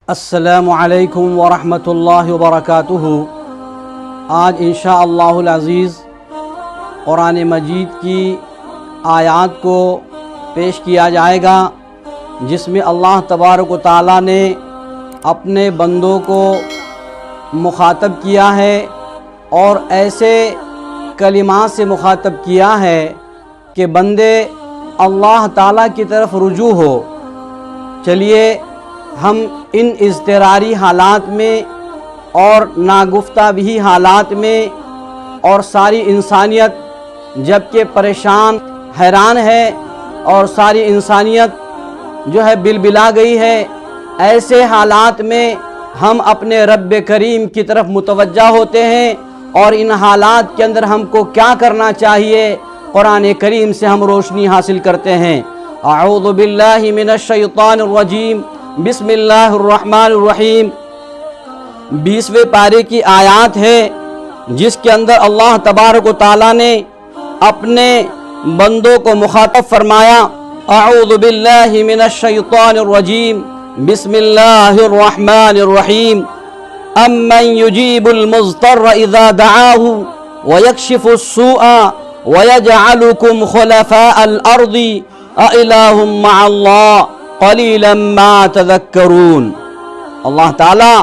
السلام علیکم ورحمۃ اللہ وبرکاتہ۔ آج انشاءاللہ العزیز قرآن مجید کی آیات کو پیش کیا جائے گا، جس میں اللہ تبارک و تعالیٰ نے اپنے بندوں کو مخاطب کیا ہے اور ایسے کلمات سے مخاطب کیا ہے کہ بندے اللہ تعالیٰ کی طرف رجوع ہو۔ چلیے ہم ان اضطراری حالات میں اور ناگفتہ بھی حالات میں اور ساری انسانیت جبکہ پریشان حیران ہے اور ساری انسانیت جو ہے بلبلا گئی ہے، ایسے حالات میں ہم اپنے رب کریم کی طرف متوجہ ہوتے ہیں اور ان حالات کے اندر ہم کو کیا کرنا چاہیے قرآن کریم سے ہم روشنی حاصل کرتے ہیں۔ اعوذ باللہ من الشیطان الرجیم، بسم اللہ الرحمن الرحیم 20ویں پارے کی آیات ہے، جس کے اندر اللہ تبارک و تعالیٰ نے اپنے بندوں کو مخاطب فرمایا۔ اعوذ باللہ من الشیطان الرجیم، بسم اللہ الرحمن الرحیم امن یجیب المضطر اذا دعاہ ویکشف السوء ویجعلکم خلفاء الارض اِلٰہ مع اللہ قلیلا ما تذکرون۔ اللہ تعالیٰ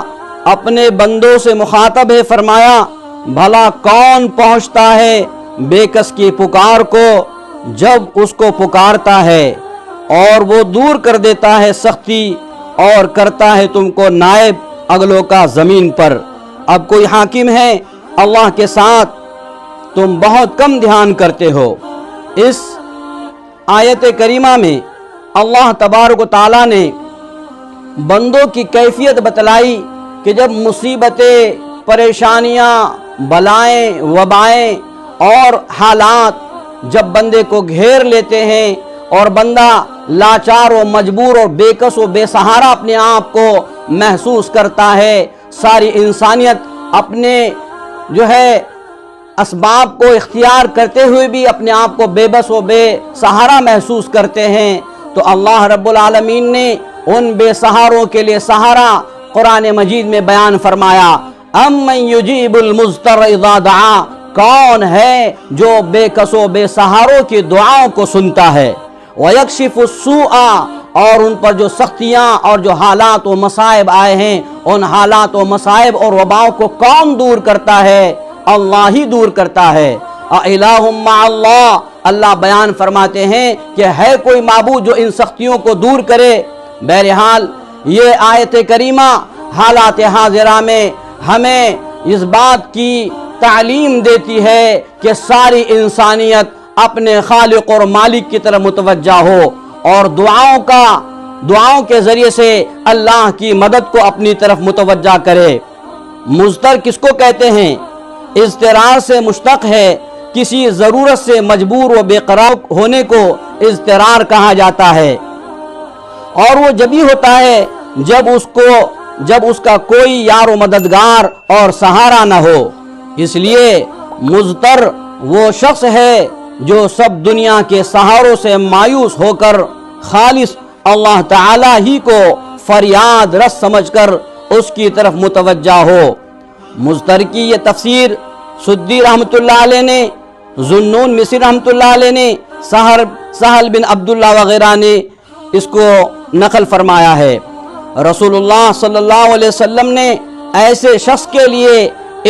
اپنے بندوں سے مخاطب ہے، فرمایا بھلا کون پہنچتا ہے بے کس کی پکار کو جب اس کو پکارتا ہے، اور وہ دور کر دیتا ہے سختی اور کرتا ہے تم کو نائب اگلوں کا زمین پر۔ اب کوئی حاکم ہے اللہ کے ساتھ تم بہت کم دھیان کرتے ہو۔ اس آیت کریمہ میں اللہ تبارک و تعالیٰ نے بندوں کی کیفیت بتلائی کہ جب مصیبتیں، پریشانیاں، بلائیں، وبائیں اور حالات جب بندے کو گھیر لیتے ہیں اور بندہ لاچار و مجبور اور بے کس و بے سہارا اپنے آپ کو محسوس کرتا ہے، ساری انسانیت اپنے جو ہے اسباب کو اختیار کرتے ہوئے بھی اپنے آپ کو بے بس و بے سہارا محسوس کرتے ہیں، تو اللہ رب العالمین نے ان بے سہاروں کے لیے سہارا قرآن مجید میں بیان فرمایا۔ امن یجیب المضطر اذا دعا، کون ہے جو بے کس و بے سہاروں کی دعاؤں کو سنتا ہے، ویکشف السوء، اور ان پر جو سختیاں اور جو حالات و مصائب آئے ہیں ان حالات و مصائب اور وباؤں کو کون دور کرتا ہے؟ اللہ ہی دور کرتا ہے۔ اِلٰہ مع اللہ، اللہ بیان فرماتے ہیں کہ ہے کوئی معبود جو ان سختیوں کو دور کرے؟ بہرحال یہ آیت کریمہ حالات حاضرہ میں ہمیں اس بات کی تعلیم دیتی ہے کہ ساری انسانیت اپنے خالق اور مالک کی طرف متوجہ ہو اور دعاؤں کے ذریعے سے اللہ کی مدد کو اپنی طرف متوجہ کرے۔ مضطر کس کو کہتے ہیں؟ اضطرار سے مشتق ہے، کسی ضرورت سے مجبور و بے قرار ہونے کو اضطرار کہا جاتا ہے، اور وہ جبھی ہوتا ہے جب اس کا کوئی یار و مددگار اور سہارا نہ ہو۔ اس لیے مضطر وہ شخص ہے جو سب دنیا کے سہاروں سے مایوس ہو کر خالص اللہ تعالی ہی کو فریاد رس سمجھ کر اس کی طرف متوجہ ہو۔ مضطر کی یہ تفسیر سدی رحمۃ اللہ علیہ نے، ذوالنون مصری رحمۃ اللہ علیہ نے، سہل بن عبداللہ وغیرہ نے اس کو نقل فرمایا ہے۔ رسول اللہ صلی اللہ علیہ وسلم نے ایسے شخص کے لیے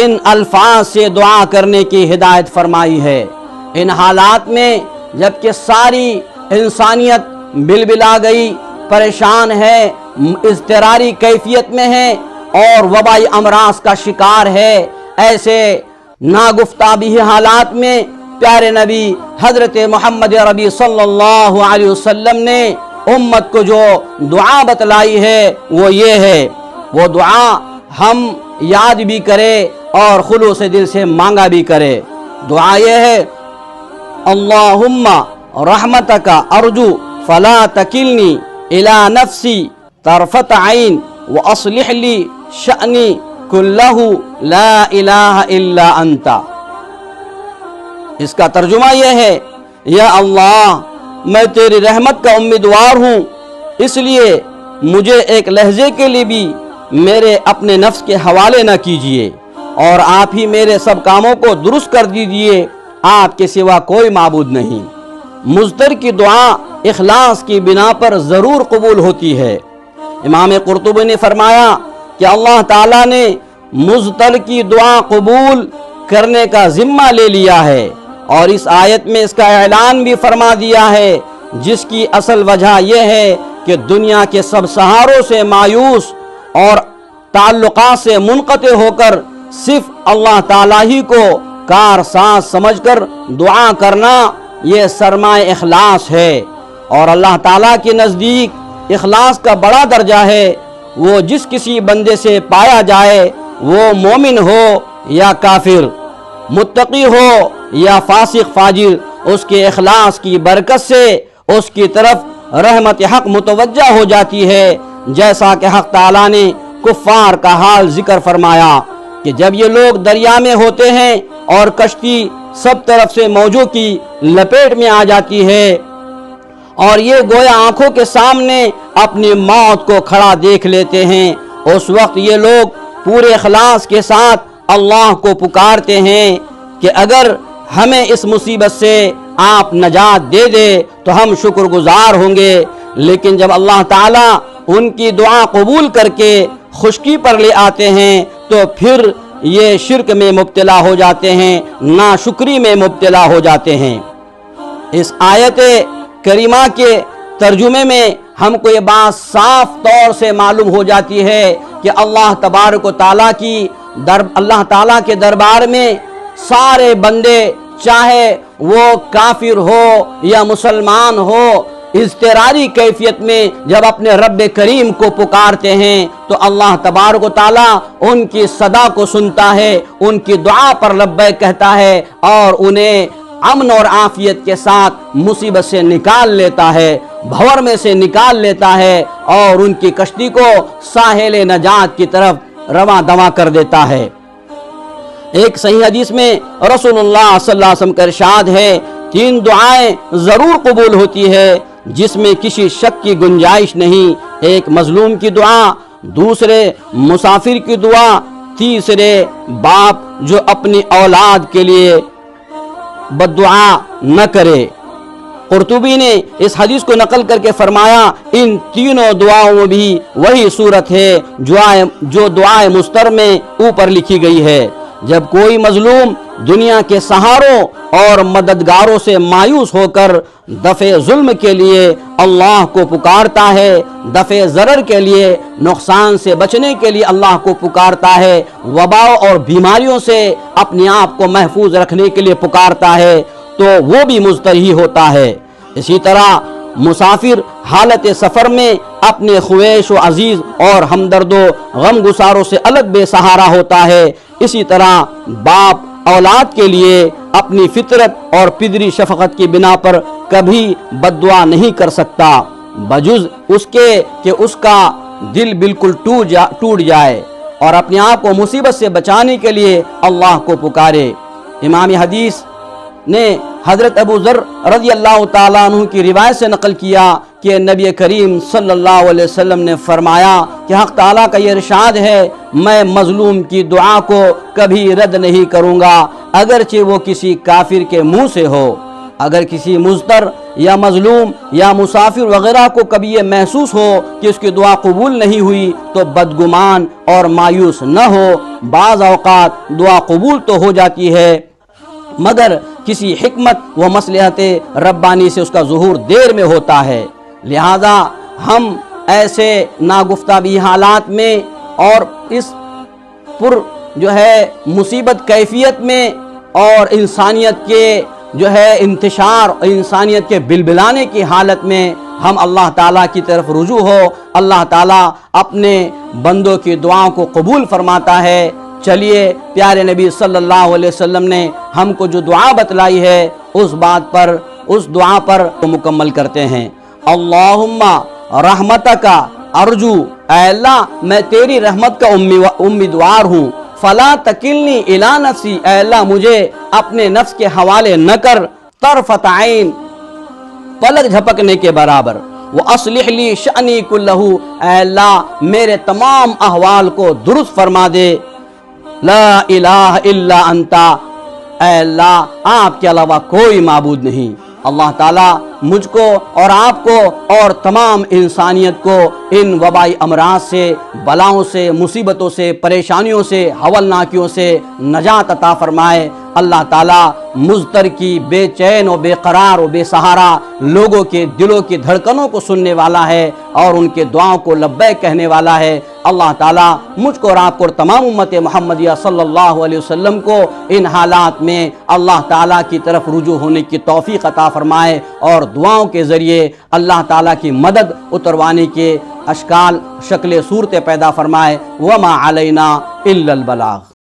ان الفاظ سے دعا کرنے کی ہدایت فرمائی ہے۔ ان حالات میں جبکہ ساری انسانیت بلبلا گئی، پریشان ہے، اضطراری کیفیت میں ہے اور وبائی امراض کا شکار ہے، ایسے ناگفتہ بھی حالات میں پیارے نبی حضرت محمد عربی صلی اللہ علیہ وسلم نے امت کو جو دعا بتلائی ہے وہ یہ ہے، وہ دعا ہم یاد بھی کرے اور خلوص دل سے مانگا بھی کرے۔ دعا یہ ہے، اللہم رحمتک ارجو فلا تکلنی الی نفسی طرفۃ عین واصلح لی شأنی کلہ لا الہ الا انت۔ اس کا ترجمہ یہ ہے، یا اللہ میں تیری رحمت کا امیدوار ہوں، اس لیے مجھے ایک لہجے کے لیے بھی میرے اپنے نفس کے حوالے نہ کیجیے، اور آپ ہی میرے سب کاموں کو درست کر دیجیے، آپ کے سوا کوئی معبود نہیں۔ مضطر کی دعا اخلاص کی بنا پر ضرور قبول ہوتی ہے۔ امام قرطبی نے فرمایا کہ اللہ تعالیٰ نے مضطر کی دعا قبول کرنے کا ذمہ لے لیا ہے، اور اس آیت میں اس کا اعلان بھی فرما دیا ہے، جس کی اصل وجہ یہ ہے کہ دنیا کے سب سہاروں سے مایوس اور تعلقات سے منقطع ہو کر صرف اللہ تعالیٰ ہی کو کارساز سمجھ کر دعا کرنا، یہ سرمایہ اخلاص ہے۔ اور اللہ تعالیٰ کے نزدیک اخلاص کا بڑا درجہ ہے۔ وہ جس کسی بندے سے پایا جائے، وہ مومن ہو یا کافر، متقی ہو یا فاسق فاجر، اس کے اخلاص کی برکت سے اس کی طرف رحمت حق متوجہ ہو جاتی ہے، جیسا کہ حق تعالیٰ نے کفار کا حال ذکر فرمایا کہ جب یہ لوگ دریا میں ہوتے ہیں اور کشتی سب طرف سے موجوں کی لپیٹ میں آ جاتی ہے، اور یہ گویا آنکھوں کے سامنے اپنی موت کو کھڑا دیکھ لیتے ہیں، اس وقت یہ لوگ پورے اخلاص کے ساتھ اللہ کو پکارتے ہیں کہ اگر ہمیں اس مصیبت سے آپ نجات دے دے تو ہم شکر گزار ہوں گے۔ لیکن جب اللہ تعالیٰ ان کی دعا قبول کر کے خشکی پر لے آتے ہیں تو پھر یہ شرک میں مبتلا ہو جاتے ہیں، ناشکری میں مبتلا ہو جاتے ہیں۔ اس آیت کریمہ کے ترجمے میں ہم کو یہ بات صاف طور سے معلوم ہو جاتی ہے کہ اللہ تبارک و تعالیٰ اللہ تعالیٰ کے دربار میں سارے بندے، چاہے وہ کافر ہو یا مسلمان ہو، اضطراری کیفیت میں جب اپنے رب کریم کو پکارتے ہیں تو اللہ تبارک و تعالیٰ ان کی صدا کو سنتا ہے، ان کی دعا پر لبیک کہتا ہے، اور انہیں امن اور عافیت کے ساتھ مصیبت سے نکال لیتا ہے، بھور میں سے نکال لیتا ہے، اور ان کی کشتی کو ساحل نجات کی طرف رواں دواں کر دیتا ہے۔ ایک صحیح حدیث میں رسول اللہ صلی اللہ علیہ وسلم کا ارشاد ہے، 3 دعائیں ضرور قبول ہوتی ہے جس میں کسی شک کی گنجائش نہیں۔ ایک مظلوم کی دعا، دوسرے مسافر کی دعا، تیسرے باپ جو اپنی اولاد کے لیے بد دعا نہ کرے۔ قرطبی نے اس حدیث کو نقل کر کے فرمایا، ان تینوں دعاؤں میں بھی وہی صورت ہے جو دعائے مضطر میں اوپر لکھی گئی ہے۔ جب کوئی مظلوم دنیا کے سہاروں اور مددگاروں سے مایوس ہو کر دفع ظلم کے لیے اللہ کو پکارتا ہے، دفع ضرر کے لیے، نقصان سے بچنے کے لیے اللہ کو پکارتا ہے، وبا اور بیماریوں سے اپنے آپ کو محفوظ رکھنے کے لیے پکارتا ہے، تو وہ بھی مضطر ہی ہوتا ہے۔ اسی طرح مسافر حالت سفر میں اپنے خویش و عزیز اور ہمدرد و غم گساروں سے الگ بے سہارا ہوتا ہے۔ اسی طرح باپ اولاد کے لیے اپنی فطرت اور پدری شفقت کی بنا پر کبھی بد دعا نہیں کر سکتا، بجز اس کے کہ اس کا دل بالکل ٹوٹ جائے اور اپنے آپ کو مصیبت سے بچانے کے لیے اللہ کو پکارے۔ امام حدیث نے حضرت ابو ذر رضی اللہ تعالیٰ عنہ کی روایت سے نقل کیا کہ نبی کریم صلی اللہ علیہ وسلم نے فرمایا کہ حق تعالیٰ کا یہ ارشاد ہے، میں مظلوم کی دعا کو کبھی رد نہیں کروں گا، اگرچہ وہ کسی کافر کے منہ سے ہو۔ اگر کسی مضطر یا مظلوم یا مسافر وغیرہ کو کبھی یہ محسوس ہو کہ اس کی دعا قبول نہیں ہوئی تو بدگمان اور مایوس نہ ہو۔ بعض اوقات دعا قبول تو ہو جاتی ہے، مگر کسی حکمت و مصلحت ربانی سے اس کا ظہور دیر میں ہوتا ہے۔ لہذا ہم ایسے ناگفتہ حالات میں اور اس پر مصیبت کیفیت میں اور انسانیت کے انتشار اور انسانیت کے بلبلانے کی حالت میں ہم اللہ تعالیٰ کی طرف رجوع ہو۔ اللہ تعالیٰ اپنے بندوں کی دعاؤں کو قبول فرماتا ہے۔ چلیے پیارے نبی صلی اللہ علیہ وسلم نے ہم کو جو دعا بتلائی ہے اس دعا پر مکمل کرتے ہیں۔ اللہم رحمتک ارجو، اے اللہ میں تیری رحمت کا امیدوار ہوں، فلا تکلنی الی نفسی، اے اللہ مجھے اپنے نفس کے حوالے نہ کر، طرفت عین، پلک جھپکنے کے برابر، وَأَصْلِحْ لِي شَأْنِي كُلَّهُ، اے اللہ میرے تمام احوال کو درست فرما دے. لا الہ الا انت، اے اللہ آپ کے علاوہ کوئی معبود نہیں. اللہ تعالیٰ مجھ کو اور آپ کو اور تمام انسانیت کو ان وبائی امراض سے، بلاؤں سے، مصیبتوں سے، پریشانیوں سے، ہولناکیوں سے نجات عطا فرمائے. اللہ تعالیٰ مضطر کی، بے چین و بے قرار و بے سہارا لوگوں کے دلوں کی دھڑکنوں کو سننے والا ہے اور ان کے دعاؤں کو لبیک کہنے والا ہے. اللہ تعالیٰ مجھ کو اور آپ کو اور تمام امت محمدیہ صلی اللہ علیہ وسلم کو ان حالات میں اللہ تعالیٰ کی طرف رجوع ہونے کی توفیق عطا فرمائے اور دعاؤں کے ذریعے اللہ تعالیٰ کی مدد اتروانے کے اشکال، شکل، صورتیں پیدا فرمائے. وما علینا الا البلاغ.